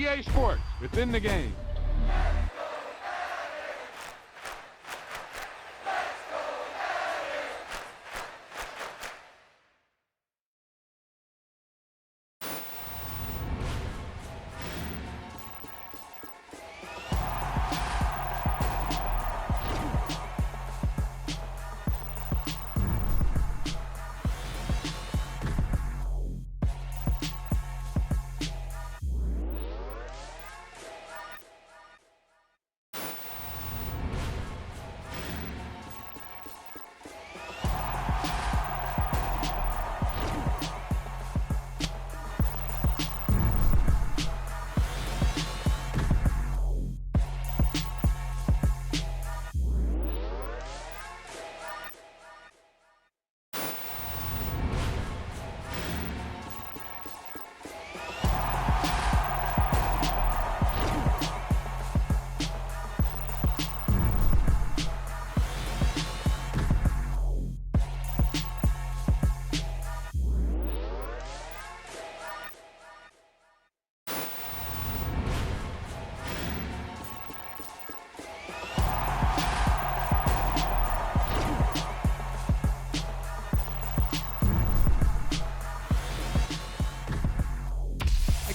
EA Sports, within the game.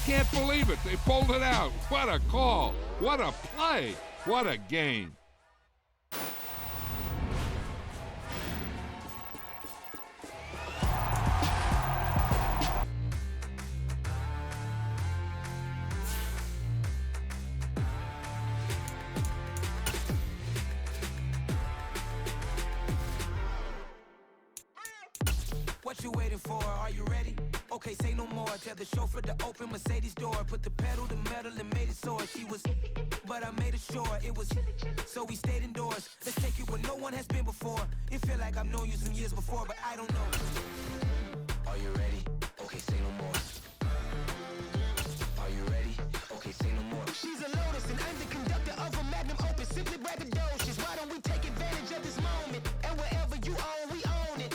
Can't believe it. They pulled it out. What a call. What a play. What a game. What you waiting for? Are you ready? Okay, say no more. Tell the chauffeur to open Mercedes door. Put the pedal to metal and made it soar. She was, but I made it sure it was. So we stayed indoors. Let's take it where no one has been before. It feel like I've known you some years before, but I don't know. Are you ready? Okay, say no more. Are you ready? Okay, say no more. She's a Lotus and I'm the conductor of a Magnum Opus. Simply braggadocious. Why don't we take advantage of this moment? And wherever you own, we own it.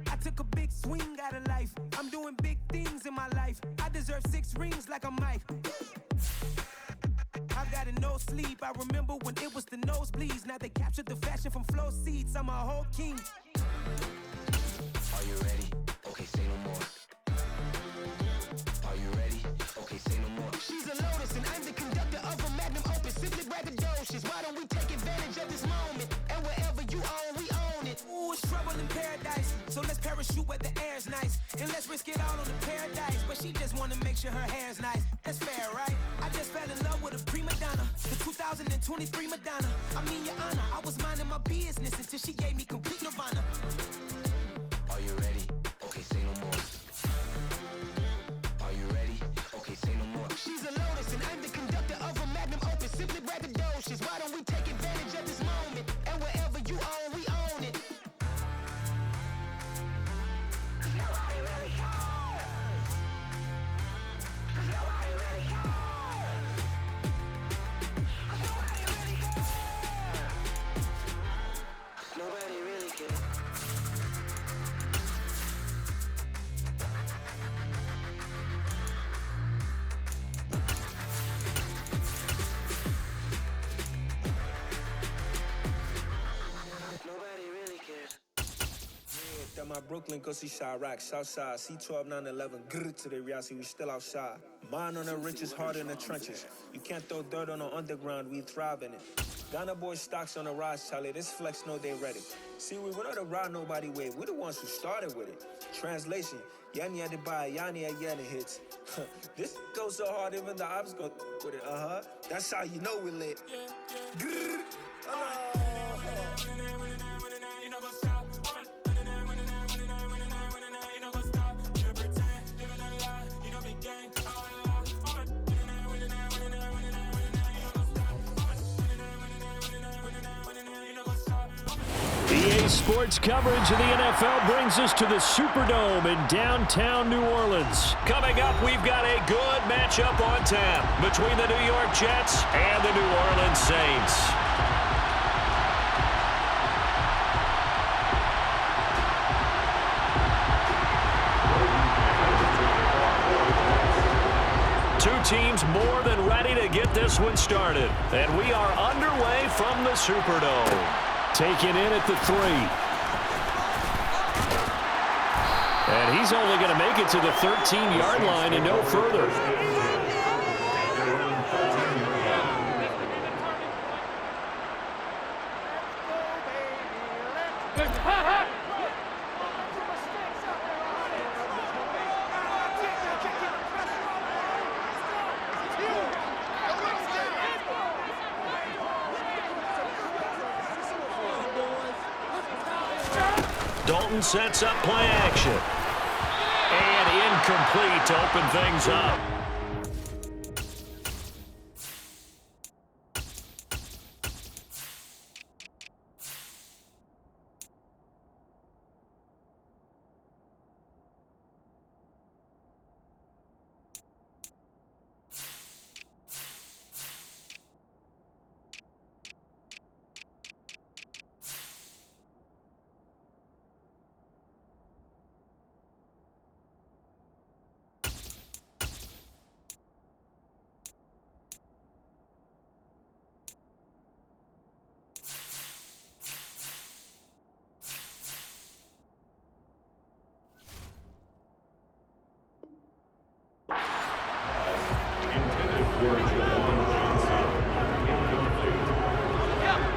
I took a big swing out of life. I'm doing big things in my life. I deserve 6 rings like I'm Mike. I've got a no sleep. I remember when it was the nosebleeds. Now they captured the fashion from flow seats. I'm a whole king. Are you ready? Okay, say no more. Are you ready? Okay, say no more. She's a Lotus and I'm the conductor of a Magnum Opus. Simply braggadocious. Why don't we take advantage of this moment? And wherever you own, we own it. Ooh, it's trouble in paradise. So let's parachute where the air's nice. And let's risk it all on the paradise. But she just wanna make sure her hair's nice. That's fair, right? I just fell in love with a prima donna. The 2023 Madonna. I mean, your honor, I was minding my business until she gave me complete nirvana. Are you ready? Okay, say no more. Are you ready? Okay, say no more. She's a Lotus and I'm the conductor of a Magnum Opus. Simply braggadocious. Why don't we take advantage of this moment? And wherever you own, we own it. My Brooklyn, cause he shot rock, Southside, C12, 911, grrr to the reality, we still outside. Mine on the riches, hard in the trenches. You can't throw dirt on the underground, we thrive in it. Ghana boy stocks on the rise, Charlie, this flex know they ready. See, we were not to ride nobody with, we the ones who started with it. Translation, Yanni had to buy, Yanni had Yanni hits. This goes so hard, even the ops go with it, That's how you know we lit. Grrr, EA Sports coverage of the NFL brings us to the Superdome in downtown New Orleans. Coming up, we've got a good matchup on tap between the New York Jets and the New Orleans Saints. Two teams more than ready to get this one started. And we are underway from the Superdome. Taken in at the 3. And he's only going to make it to the 13-yard line and no further. Dalton sets up play action. And incomplete to open things up.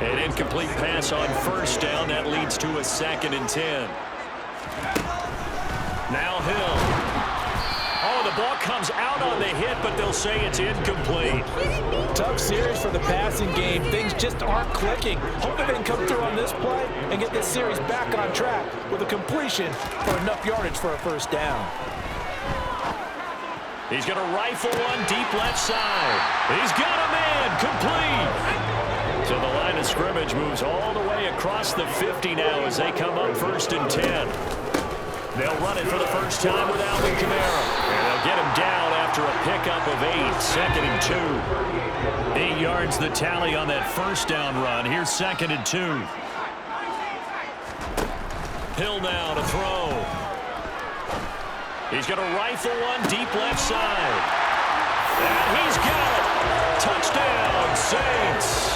An incomplete pass on first down. That leads to a 2nd and 10. Now Hill. Oh, the ball comes out on the hit, but they'll say it's incomplete. Tough series for the passing game. Things just aren't clicking. Hoping they can come through on this play and get this series back on track with a completion for enough yardage for a first down. He's going to rifle one deep left side. He's got a man. Complete. So the line of scrimmage moves all the way across the 50 now as they come up 1st and 10. They'll run it for the first time with Alvin Kamara. And they'll get him down after a pickup of 8, 2nd and 2. 8 yards the tally on that first down run. Here's 2nd and 2. Hill now to throw. He's going to rifle one deep left side. And he's got it. Touchdown, Saints.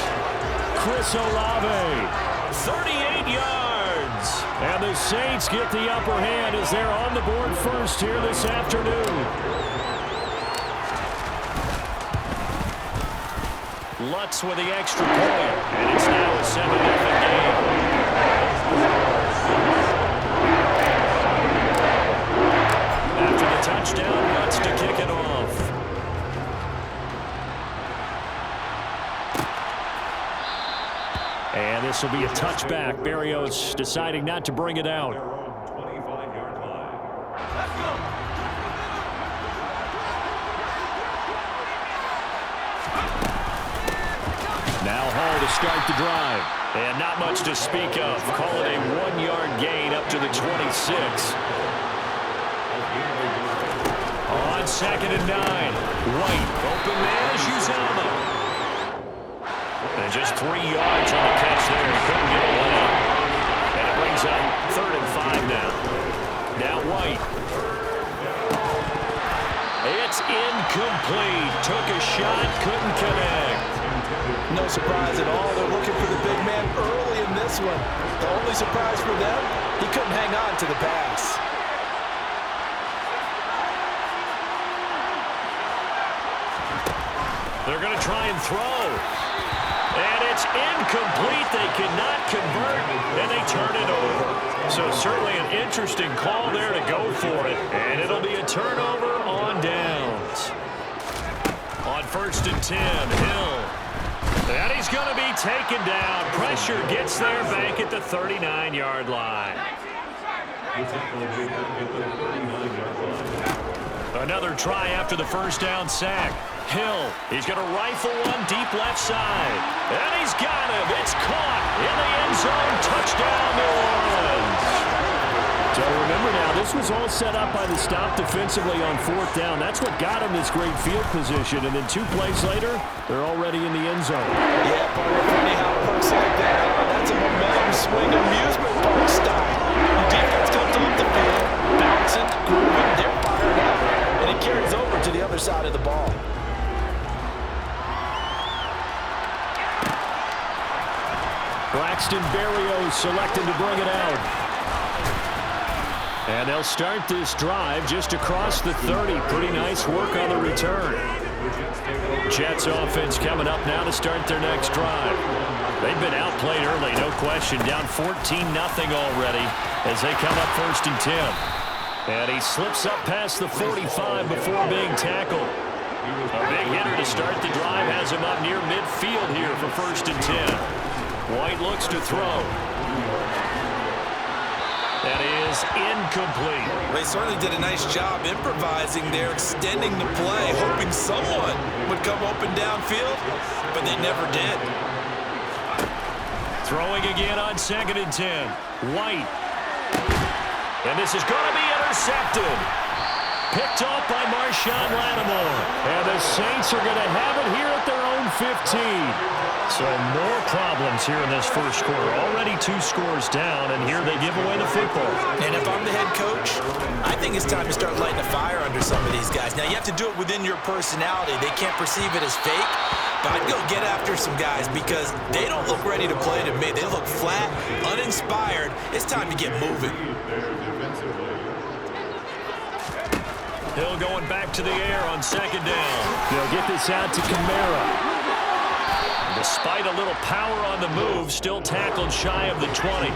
Chris Olave. 38 yards. And the Saints get the upper hand as they're on the board first here this afternoon. Lutz with the extra point. And it's now a 7-0 game. After the touchdown, Lutz to kick it off. And this will be a touchback. Berrios deciding not to bring it out. Now Hall to start the drive. And not much to speak of. Call it a 1-yard gain up to the 26. On 2nd and 9. White. Open man is Uzama. And just 3 yards on the catch there. He couldn't get away. And it brings up 3rd and 5 now. Now White. It's incomplete. Took a shot, couldn't connect. No surprise at all. They're looking for the big man early in this one. The only surprise for them, he couldn't hang on to the pass. They're going to try and throw. And it's incomplete. They cannot convert, and they turn it over. So certainly an interesting call there to go for it. And it'll be a turnover on downs. On 1st and 10, Hill. And he's going to be taken down. Pressure gets there back at the 39-yard line. Another try after the first down sack. Hill, he's going to rifle one deep left side. And he's got him. It's caught in the end zone. Touchdown, New Orleans. So remember now, this was all set up by the stop defensively on fourth down. That's what got him this great field position. And then 2 plays later, they're already in the end zone. Yeah, partner, funny how perks like that. That's a momentum swing amusement park style. The defense comes off the field, bouncing, grooving, they're fired up. And it carries over to the other side of the ball. Braxton Berrios selected to bring it out. And they'll start this drive just across the 30. Pretty nice work on the return. Jets offense coming up now to start their next drive. They've been outplayed early, no question. Down 14-0 already as they come up 1st and 10. And he slips up past the 45 before being tackled. A big hitter to start the drive has him up near midfield here for 1st and 10. White looks to throw. That is incomplete. They certainly did a nice job improvising there, extending the play, hoping someone would come open downfield, but they never did. Throwing again on 2nd and 10. White. And this is going to be intercepted. Picked off by Marshawn Lattimore. And the Saints are going to have it here at their own 15. So more problems here in this first quarter. Already 2 scores down, and here they give away the football. And if I'm the head coach, I think it's time to start lighting a fire under some of these guys. Now, you have to do it within your personality. They can't perceive it as fake, but I'd go get after some guys because they don't look ready to play to me. They look flat, uninspired. It's time to get moving. Hill going back to the air on 2nd down. They'll get this out to Kamara. Despite a little power on the move, still tackled shy of the 20.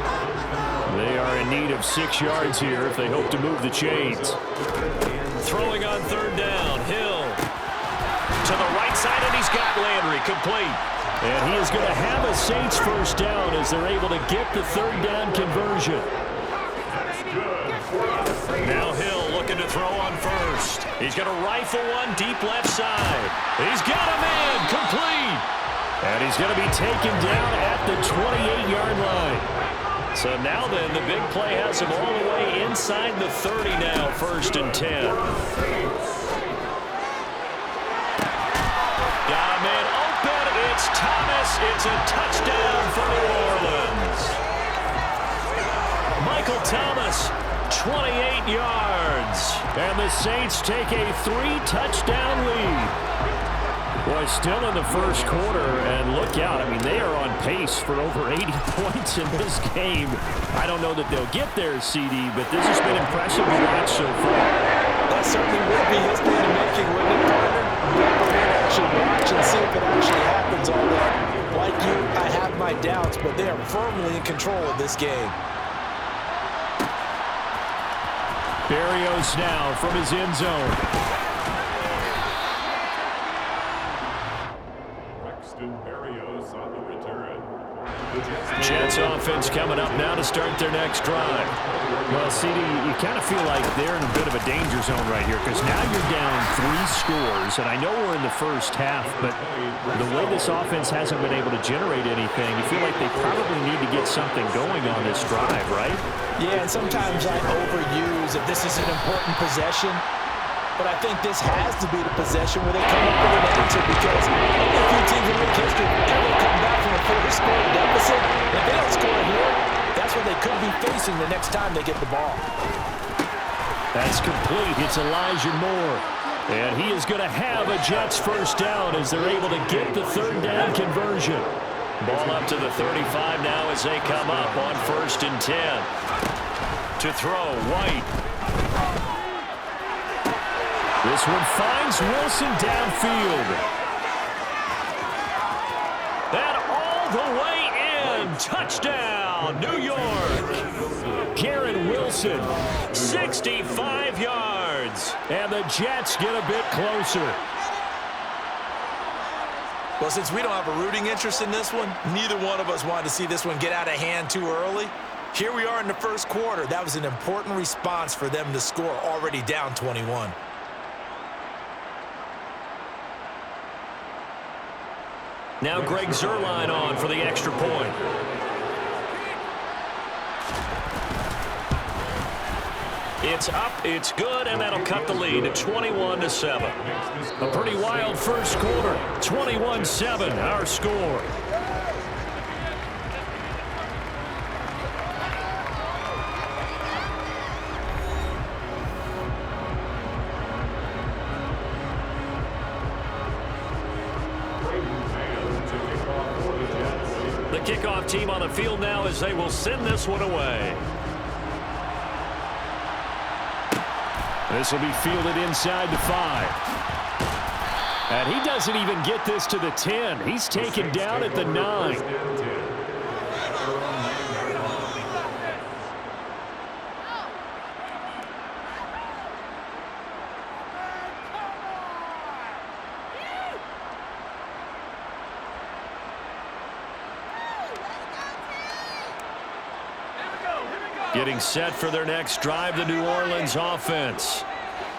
They are in need of 6 yards here if they hope to move the chains. Throwing on 3rd down. Hill to the right side, and he's got Landry complete. And he is going to have a Saints first down as they're able to get the 3rd down conversion. Now Hill looking to throw on 1st. He's going to rifle one deep left side. He's got a man complete. And he's going to be taken down at the 28-yard line. So now then, the big play has him all the way inside the 30 now, 1st and 10. Got a man open. It's Thomas. It's a touchdown for New Orleans. Michael Thomas, 28 yards. And the Saints take a 3-touchdown lead. Boy, still in the first quarter, and look out. I mean, they are on pace for over 80 points in this game. I don't know that they'll get there, CD, but this has been impressive to watch so far. That certainly would be history in the making, wouldn't it, partner? We're actually watch and see if it actually happens, although, like you, I have my doubts, but they are firmly in control of this game. Berrios now from his end zone. Jets offense coming up now to start their next drive. Well, CD, you kind of feel like they're in a bit of a danger zone right here because now you're down 3 scores, and I know we're in the first half, but the way this offense hasn't been able to generate anything, you feel like they probably need to get something going on this drive, right? Yeah, and sometimes I overuse if this is an important possession, but I think this has to be the possession where they come up with an answer because a few teams in their history ever come back from a 4-score deficit. If they don't score here, that's what they could be facing the next time they get the ball. That's complete. It's Elijah Moore. And he is going to have a Jets first down as they're able to get the 3rd down conversion. Ball up to the 35 now as they come up on 1st and 10. To throw, White. This one finds Wilson downfield. And all the way in. Touchdown, New York. Garrett Wilson. 65 yards. And the Jets get a bit closer. Well, since we don't have a rooting interest in this one, neither one of us wanted to see this one get out of hand too early. Here we are in the first quarter. That was an important response for them to score already down 21. Now Greg Zuerlein on for the extra point. It's up, it's good, and that'll cut the lead to 21-7. A pretty wild first quarter. 21-7, our score. The kickoff team on the field now as they will send this one away. This will be fielded inside the 5. And he doesn't even get this to the 10. He's taken down at the 9. Getting set for their next drive, the New Orleans offense.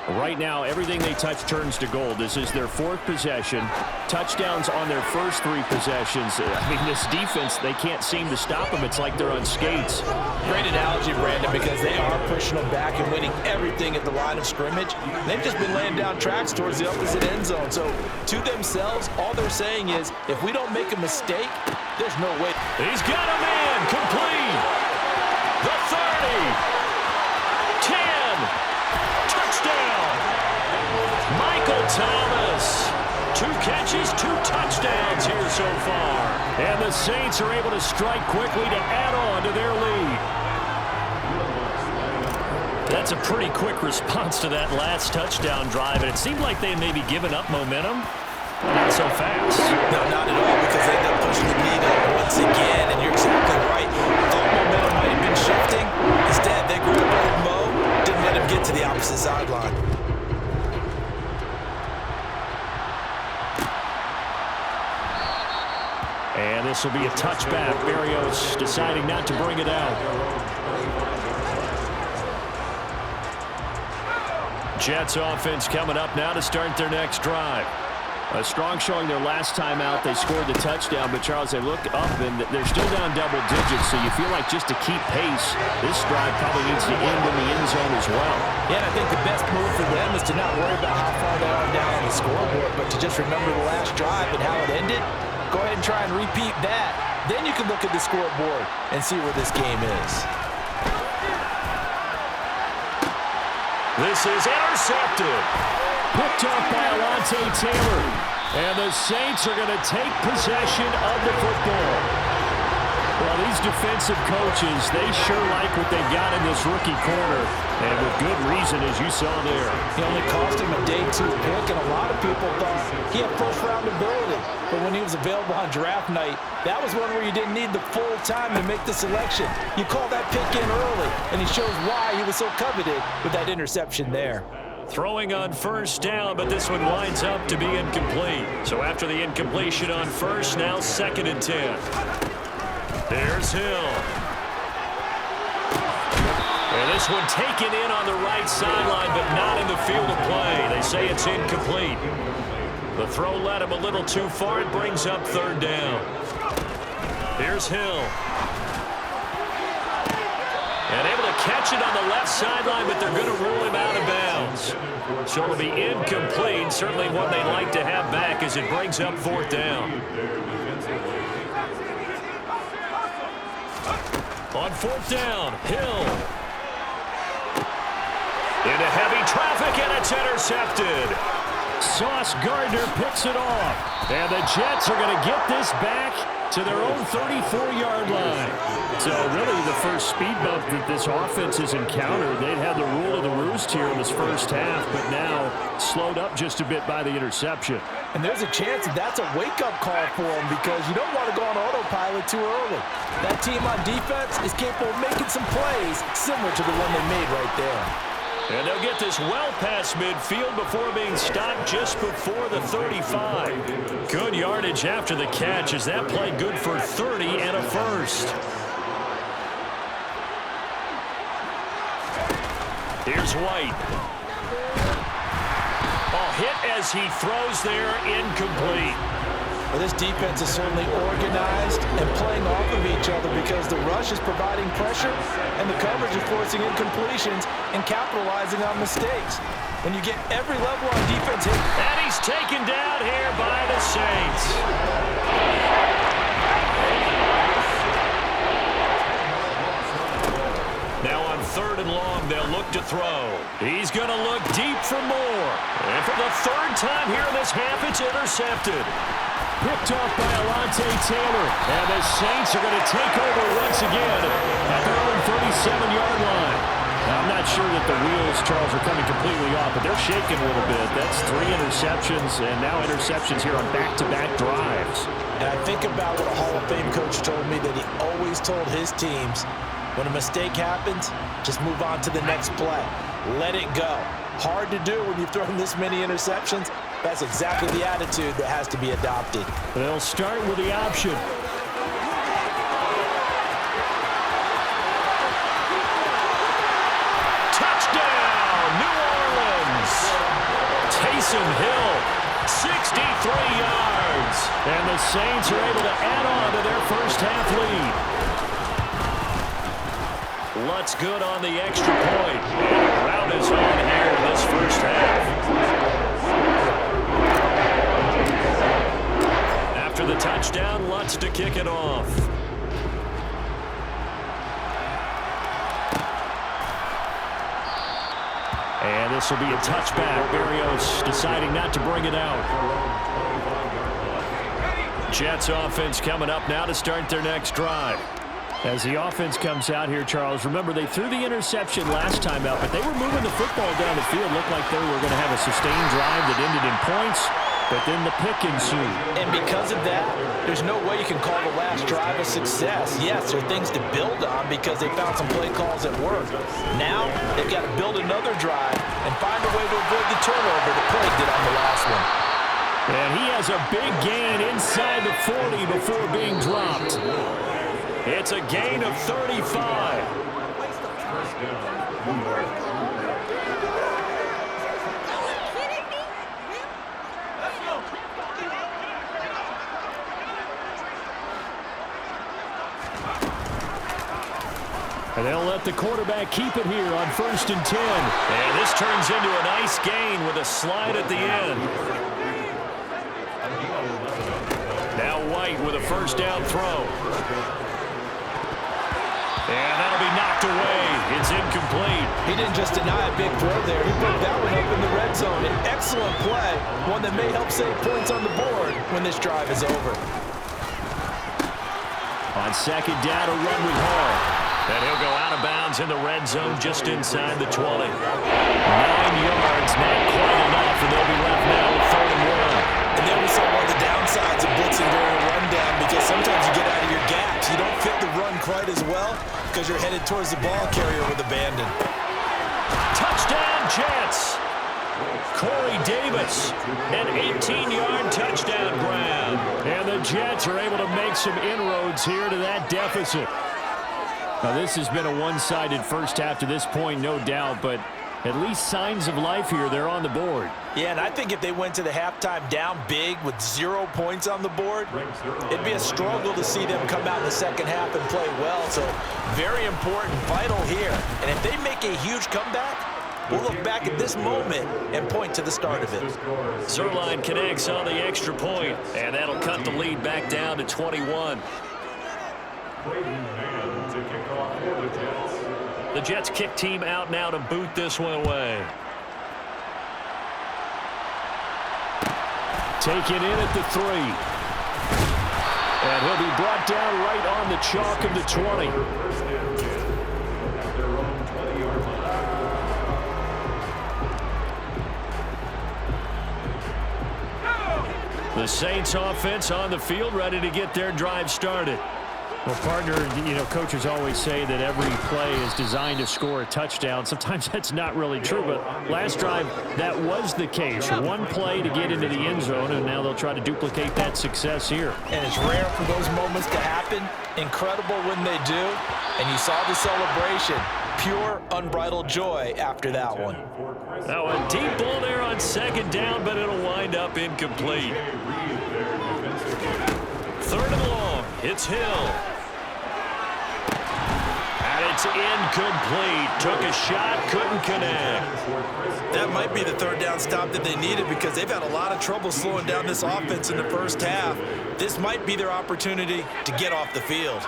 Right now, everything they touch turns to gold. This is their 4th possession. Touchdowns on their first 3 possessions. I mean, this defense, they can't seem to stop them. It's like they're on skates. Great analogy, Brandon, because they are pushing them back and winning everything at the line of scrimmage. They've just been laying down tracks towards the opposite end zone. So, to themselves, all they're saying is, if we don't make a mistake, there's no way. He's got a man complete. The 30, 10, touchdown. Michael Thomas, 2 catches, 2 touchdowns here so far. And the Saints are able to strike quickly to add on to their lead. That's a pretty quick response to that last touchdown drive, and it seemed like they had maybe given up momentum. Not so fast. No, not at all, because they ended up pushing the lead up once again, and you're exactly right. Thought momentum might have been shifting. Instead, they grabbed old Mo, didn't let him get to the opposite sideline. And this will be a touchback. Berrios deciding not to bring it out. Jets offense coming up now to start their next drive. A strong showing their last time out. They scored the touchdown, but Charles, they look up and they're still down double digits, so you feel like just to keep pace, this drive probably needs to end in the end zone as well. Yeah, and I think the best move for them is to not worry about how far they are down on the scoreboard, but to just remember the last drive and how it ended. Go ahead and try and repeat that. Then you can look at the scoreboard and see where this game is. This is intercepted. Picked up by Alontae Taylor. And the Saints are going to take possession of the football. Well, these defensive coaches, they sure like what they've got in this rookie corner. And with good reason, as you saw there. He only cost him a day 2 pick, and a lot of people thought he had first-round ability. But when he was available on draft night, that was one where you didn't need the full time to make the selection. You call that pick in early, and he shows why he was so coveted with that interception there. Throwing on first down, but this one winds up to be incomplete. So after the incompletion on first, now 2nd and 10. There's Hill. And this one taken in on the right sideline, but not in the field of play. They say it's incomplete. The throw led him a little too far. It brings up 3rd down. Here's Hill. And able to catch it on the left sideline, but they're going to rule him out of bounds. So it'll be incomplete. Certainly one they'd like to have back as it brings up 4th down. On 4th down, Hill. Into heavy traffic, and it's intercepted. Sauce Gardner picks it off. And the Jets are going to get this back to their own 34-yard line. So really the first speed bump that this offense has encountered. They'd had the rule of the roost here in this first half, but now slowed up just a bit by the interception. And there's a chance that that's a wake-up call for them, because you don't want to go on autopilot too early. That team on defense is capable of making some plays similar to the one they made right there. And they'll get this well past midfield before being stopped just before the 35. Good yardage after the catch as that play good for 30 and a first. Here's White. Oh, hit as he throws there, incomplete. Well, this defense is certainly organized and playing off of each other because the rush is providing pressure and the coverage is forcing incompletions and capitalizing on mistakes. When you get every level on defense hit. And he's taken down here by the Saints. Now on 3rd and long, they'll look to throw. He's going to look deep for more. And for the 3rd time here in this half, it's intercepted. Picked off by Alontae Taylor. And the Saints are going to take over once again at their own 37-yard line. Now, I'm not sure that the wheels, Charles, are coming completely off, but they're shaking a little bit. That's 3 interceptions, and now interceptions here on back-to-back drives. And I think about what a Hall of Fame coach told me that he always told his teams, when a mistake happens, just move on to the next play. Let it go. Hard to do when you've thrown this many interceptions. That's exactly the attitude that has to be adopted. They'll start with the option. Touchdown, New Orleans. Taysom Hill, 63 yards. And the Saints are able to add on to their first half lead. Lutz good on the extra point. The route is on here in this first half. After the touchdown, Lutz to kick it off. And this will be a touchback. Berrios deciding not to bring it out. Jets offense coming up now to start their next drive. As the offense comes out here, Charles, remember they threw the interception last time out, but they were moving the football down the field. Looked like they were going to have a sustained drive that ended in points, but then the pick ensued. And because of that, there's no way you can call the last drive a success. Yes, there are things to build on because they found some play calls that work. Now, they've got to build another drive and find a way to avoid the turnover that plagued it on the last one. And he has a big gain inside the 40 before being dropped. It's a gain of 35. And they'll let the quarterback keep it here on 1st and 10. And this turns into a nice gain with a slide at the end. Now White with a first down throw. And that'll be knocked away. It's incomplete. He didn't just deny a big throw there. He put that one up in the red zone. An excellent play, one that may help save points on the board when this drive is over. On 2nd down, a run with Hall. And he'll go out of bounds in the red zone just inside the 20. 9 yards, not quite enough, and they'll be left now with 3rd and 1. And then we saw one of the downsides of blitzing during a rundown because sometimes you get out of your gaps. You don't fit the run quite as well because you're headed towards the ball carrier with abandon. Touchdown, Jets. Corey Davis, an 18-yard touchdown grab. And the Jets are able to make some inroads here to that deficit. Now, this has been a one-sided first half to this point, no doubt, but at least signs of life here. They're on the board. Yeah, and I think if they went to the halftime down big with 0 points on the board, it'd be a struggle to see them come out in the second half and play well. So very important, vital here. And if they make a huge comeback, we'll look back at this moment and point to the start of it. Zerline connects on the extra point, and that'll cut the lead back down to 21. The Jets kick team out now to boot this one away. Taken in at the 3. And he'll be brought down right on the chalk of the 20. The Saints offense on the field ready to get their drive started. Well, partner, coaches always say that every play is designed to score a touchdown. Sometimes that's not really true, but last drive, that was the case. One play to get into the end zone, and now they'll try to duplicate that success here. And it's rare for those moments to happen. Incredible when they do. And you saw the celebration. Pure, unbridled joy after that one. Now a deep ball there on 2nd down, but it'll wind up incomplete. Third and long. It's Hill. And it's incomplete. Took a shot, couldn't connect. That might be the third down stop that they needed because they've had a lot of trouble slowing down this offense in the first half. This might be their opportunity to get off the field.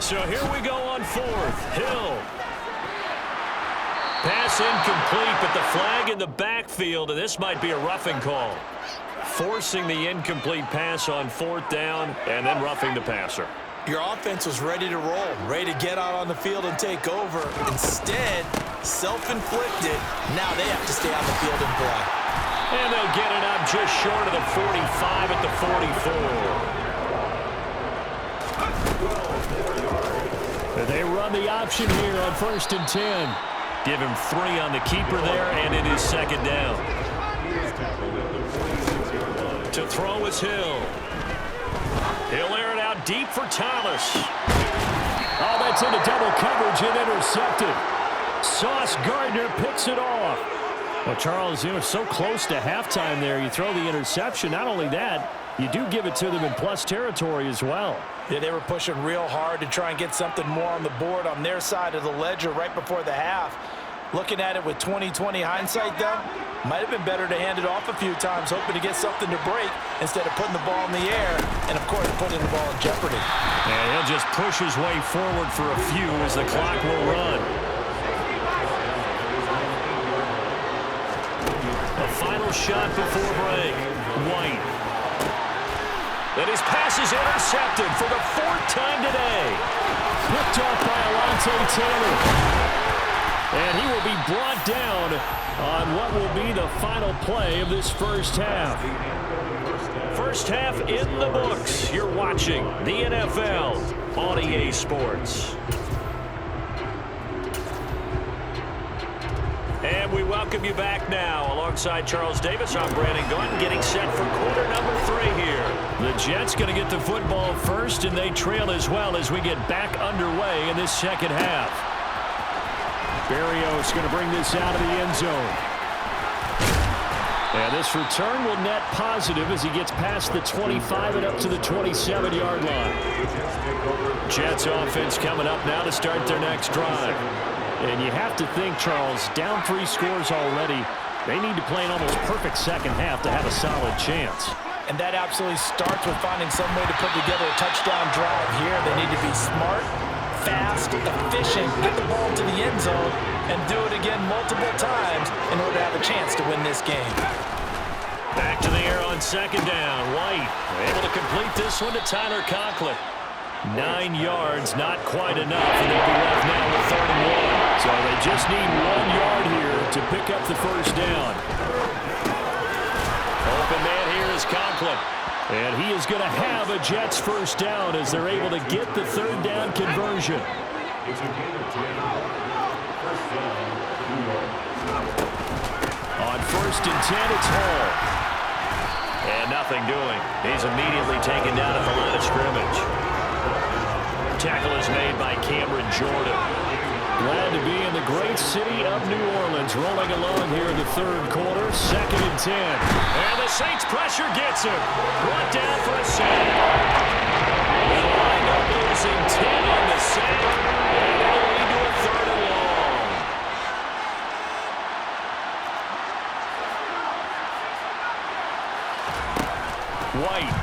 So here we go on fourth. Hill. Pass incomplete, but the flag in the backfield, and this might be a roughing call. Forcing the incomplete pass on fourth down and then roughing the passer. Your offense was ready to roll, ready to get out on the field and take over. Instead, self-inflicted. Now they have to stay on the field and play. And they'll get it up just short of the 45 at the 44. They run the option here on 1st and 10. Give him 3 on the keeper there, and it is second down. To throw is Hill. He'll air it out deep for Thomas. Oh, that's into double coverage and intercepted. Sauce Gardner picks it off. Well, Charles, you know, so close to halftime there. You throw the interception. Not only that, you do give it to them in plus territory as well. Yeah, they were pushing real hard to try and get something more on the board on their side of the ledger right before the half. Looking at it with 20/20 hindsight, though, might have been better to hand it off a few times, hoping to get something to break instead of putting the ball in the air and, of course, putting the ball in jeopardy. And he'll just push his way forward for a few as the clock will run. A final shot before break. White. And his pass is intercepted for the 4th time today. Picked off by Alontae Taylor. And he will be brought down on what will be the final play of this first half. First half in the books. You're watching the NFL on EA Sports. And we welcome you back now. Alongside Charles Davis, I'm Brandon Gordon, getting set for quarter number 3 here. The Jets going to get the football first, and they trail as well as we get back underway in this second half. Berrios going to bring this out of the end zone. And this return will net positive as he gets past the 25 and up to the 27-yard line. Jets offense coming up now to start their next drive. And you have to think, Charles, down 3 scores already. They need to play an almost perfect second half to have a solid chance. And that absolutely starts with finding some way to put together a touchdown drive here. They need to be smart, fast, efficient, get the ball to the end zone, and do it again multiple times in order to have a chance to win this game. Back to the air on second down. White able to complete this one to Tyler Conklin. 9 yards, not quite enough, and they'll be left now with 3rd and 1. So they just need 1 yard here to pick up the first down. Open man here is Conklin. And he is going to have a Jets first down as they're able to get the 3rd down conversion. On 1st and 10, it's Hall. And nothing doing. He's immediately taken down at the line of scrimmage. Tackle is made by Cameron Jordan. Glad to be in the great city of New Orleans, rolling along here in the 3rd quarter, 2nd and 10. And the Saints pressure gets him. Brought down for a sack. And lined up losing 10 on the sack. And it'll lead to a 3rd and long. White.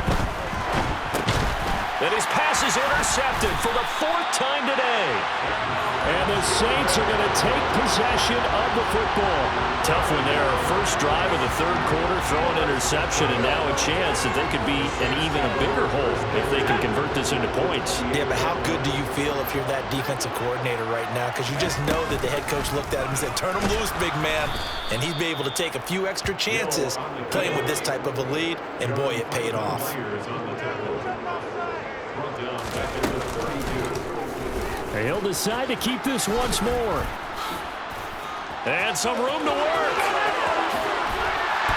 And his pass is intercepted for the 4th time today. And the Saints are going to take possession of the football. Tough one there. First drive of the 3rd quarter, throw an interception, and now a chance that they could be in even a bigger hole if they can convert this into points. Yeah, but how good do you feel if you're that defensive coordinator right now? Because you just know that the head coach looked at him and said, turn him loose, big man. And he'd be able to take a few extra chances playing with this type of a lead, and boy, it paid off. He'll decide to keep this once more. And some room to work.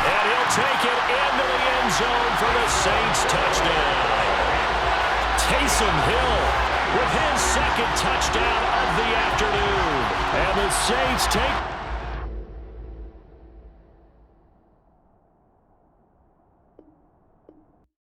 And he'll take it into the end zone for the Saints touchdown. Taysom Hill with his 2nd touchdown of the afternoon. And the Saints take